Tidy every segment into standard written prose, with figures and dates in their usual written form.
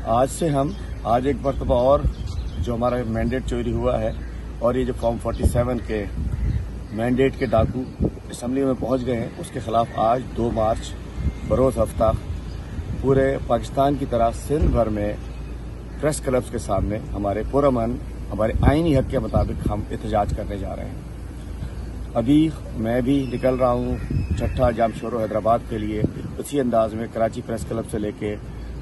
आज एक मरतबा और जो हमारा मैंडेट चोरी हुआ है और ये जो फॉर्म 47 के मैंडेट के डाकू असम्बली में पहुंच गए हैं, उसके खिलाफ आज 2 मार्च बरोज़ हफ्ता पूरे पाकिस्तान की तरह सिंध भर में प्रेस क्लब्स के सामने हमारे पुरअमन हमारे आईनी हक के मुताबिक हम एहतजाज करने जा रहे हैं। अभी मैं भी निकल रहा हूँ छठा जाम शोरो हैदराबाद के लिए। उसी अंदाज में कराची प्रेस क्लब से लेके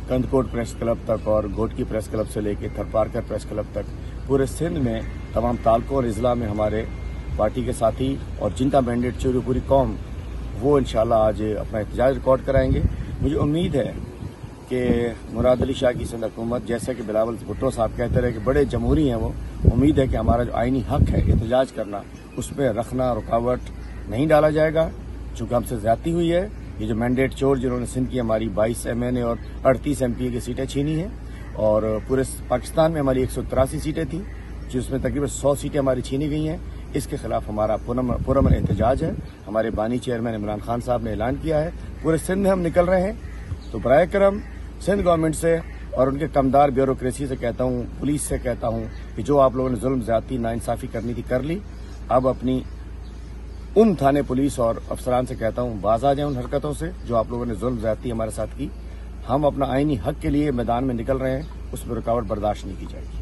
कंदकोट प्रेस क्लब तक और घोटकी प्रेस क्लब से लेके थरपारकर प्रेस क्लब तक पूरे सिंध में तमाम तालकों और अजला में हमारे पार्टी के साथी और जिनका मैंडेट चोरी पूरी कौम, वो इंशाल्लाह आज अपना एहतजाज रिकॉर्ड कराएंगे। मुझे उम्मीद है कि मुराद अली शाह की सिंध हुकूमत, जैसे कि बिलावल भुट्टो साहब कहते रहे कि बड़े जमहूरी हैं वो, उम्मीद है कि हमारा जो आईनी हक है एहतजाज करना, उस पर रखना रुकावट नहीं डाला जाएगा। चूंकि हमसे ज्यादती हुई है, ये जो मैंडेट चोर जिन्होंने सिंध की हमारी 22 MNA और 38 MPA की सीटें छीनी हैं और पूरे पाकिस्तान में हमारी 183 सीटें थी, जिसमें तकरीबन 100 सीटें हमारी छीनी गई हैं। इसके खिलाफ हमारा पुरअमन एहतजाज है। हमारे बानी चेयरमैन इमरान खान साहब ने ऐलान किया है, पूरे सिंध में हम निकल रहे हैं। तो बराए करम सिंध गवर्नमेंट से और उनके कमदार ब्यूरोक्रेसी से कहता हूँ, पुलिस से कहता हूँ कि जो आप लोगों ने जुल्म ज्यादती नाइंसाफी करनी थी कर ली। अब अपनी उन थाने पुलिस और अफसरान से कहता हूँ बाज आ जाए उन हरकतों से जो आप लोगों ने जुल्म ज्यादती हमारे साथ की। हम अपना आईनी हक के लिए मैदान में निकल रहे हैं, उसमें रुकावट बर्दाश्त नहीं की जाएगी।